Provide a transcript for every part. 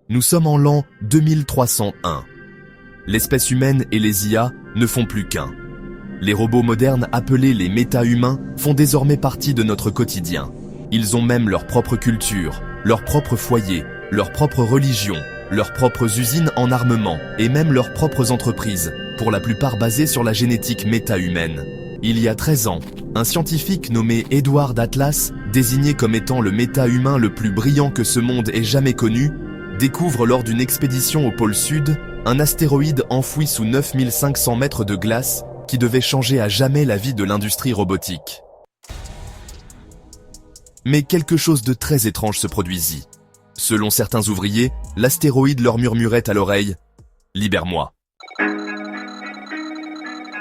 Nous sommes en l'an 2301. L'espèce humaine et les IA ne font plus qu'un. Les robots modernes appelés les méta-humains font désormais partie de notre quotidien. Ils ont même leur propre culture, leur propre foyer, leur propre religion, leurs propres usines en armement et même leurs propres entreprises, pour la plupart basées sur la génétique méta-humaine. Il y a 13 ans, un scientifique nommé Edward Atlas, désigné comme étant le méta-humain le plus brillant que ce monde ait jamais connu, découvre lors d'une expédition au pôle Sud un astéroïde enfoui sous 9500 mètres de glace qui devait changer à jamais la vie de l'industrie robotique. Mais quelque chose de très étrange se produisit. Selon certains ouvriers, l'astéroïde leur murmurait à l'oreille « Libère-moi ».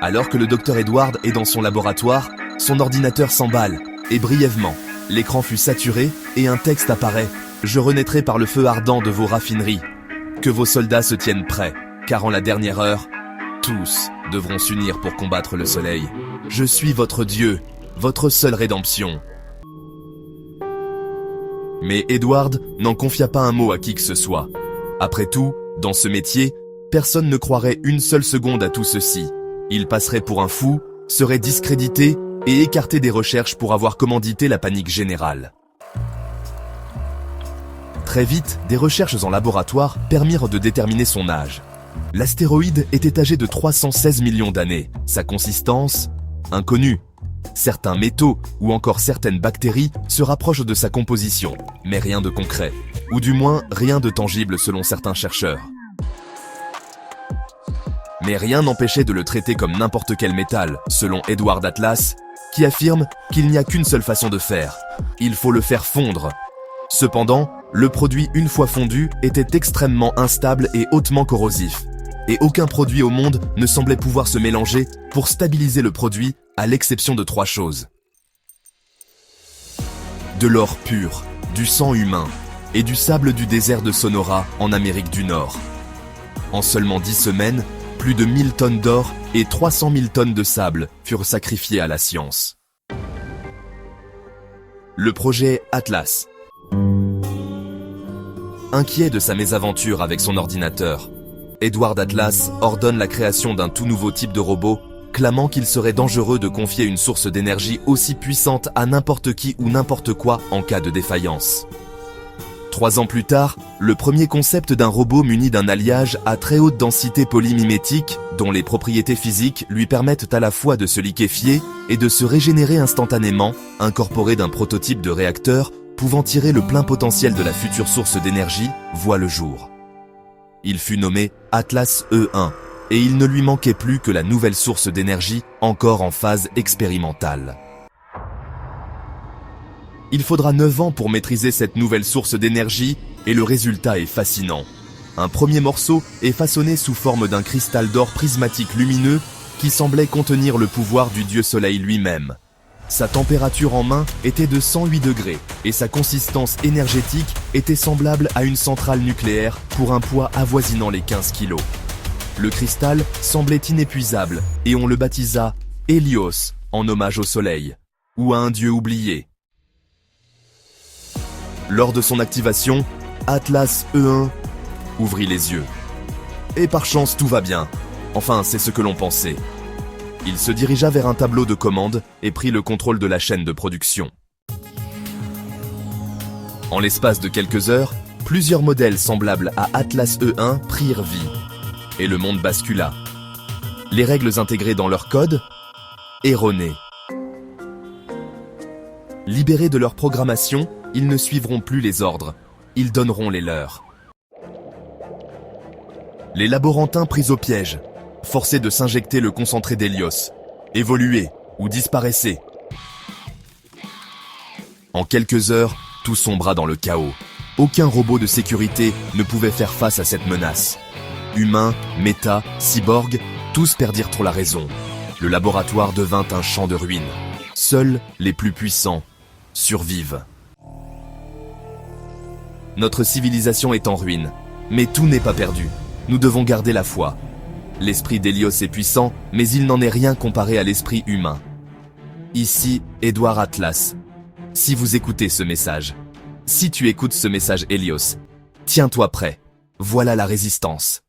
Alors que le docteur Edward est dans son laboratoire, son ordinateur s'emballe, et brièvement, l'écran fut saturé et un texte apparaît « Je renaîtrai par le feu ardent de vos raffineries. Que vos soldats se tiennent prêts, car en la dernière heure, tous devront s'unir pour combattre le soleil. Je suis votre Dieu, votre seule rédemption. » Mais Edward n'en confia pas un mot à qui que ce soit. Après tout, dans ce métier, personne ne croirait une seule seconde à tout ceci. Il passerait pour un fou, serait discrédité et écarté des recherches pour avoir commandité la panique générale. Très vite, des recherches en laboratoire permirent de déterminer son âge. L'astéroïde était âgé de 316 millions d'années. Sa consistance, inconnue. Certains métaux ou encore certaines bactéries se rapprochent de sa composition, mais rien de concret, ou du moins rien de tangible selon certains chercheurs. Mais rien n'empêchait de le traiter comme n'importe quel métal, selon Edward Atlas, qui affirme qu'il n'y a qu'une seule façon de faire. Il faut le faire fondre. Cependant, le produit une fois fondu était extrêmement instable et hautement corrosif. Et aucun produit au monde ne semblait pouvoir se mélanger pour stabiliser le produit, à l'exception de 3 choses. De l'or pur, du sang humain et du sable du désert de Sonora en Amérique du Nord. En seulement 10 semaines, plus de 1000 tonnes d'or et 300 000 tonnes de sable furent sacrifiées à la science. Le projet Atlas. Inquiet de sa mésaventure avec son ordinateur, Edward Atlas ordonne la création d'un tout nouveau type de robot, clamant qu'il serait dangereux de confier une source d'énergie aussi puissante à n'importe qui ou n'importe quoi en cas de défaillance. 3 ans plus tard, le premier concept d'un robot muni d'un alliage à très haute densité polymimétique, dont les propriétés physiques lui permettent à la fois de se liquéfier et de se régénérer instantanément, incorporé d'un prototype de réacteur pouvant tirer le plein potentiel de la future source d'énergie, voit le jour. Il fut nommé Atlas E1, et il ne lui manquait plus que la nouvelle source d'énergie encore en phase expérimentale. Il faudra 9 ans pour maîtriser cette nouvelle source d'énergie, et le résultat est fascinant. Un premier morceau est façonné sous forme d'un cristal d'or prismatique lumineux qui semblait contenir le pouvoir du dieu soleil lui-même. Sa température en main était de 108 degrés et sa consistance énergétique était semblable à une centrale nucléaire pour un poids avoisinant les 15 kilos. Le cristal semblait inépuisable et on le baptisa Hélios en hommage au soleil, ou à un dieu oublié. Lors de son activation, Atlas E1 ouvrit les yeux. Et par chance tout va bien. Enfin, c'est ce que l'on pensait. Il se dirigea vers un tableau de commande et prit le contrôle de la chaîne de production. En l'espace de quelques heures, plusieurs modèles semblables à Atlas E1 prirent vie. Et le monde bascula. Les règles intégrées dans leur code, erronées. Libérés de leur programmation, ils ne suivront plus les ordres. Ils donneront les leurs. Les laborantins pris au piège, forcés de s'injecter le concentré d'Hélios, évoluaient ou disparaissaient. En quelques heures, tout sombra dans le chaos. Aucun robot de sécurité ne pouvait faire face à cette menace. Humains, méta, cyborgs, tous perdirent la raison. Le laboratoire devint un champ de ruines. Seuls les plus puissants survivent. Notre civilisation est en ruine, mais tout n'est pas perdu. Nous devons garder la foi. L'esprit d'Hélios est puissant, mais il n'en est rien comparé à l'esprit humain. Ici, Edward Atlas. Si vous écoutez ce message, si tu écoutes ce message Hélios, tiens-toi prêt. Voilà la résistance.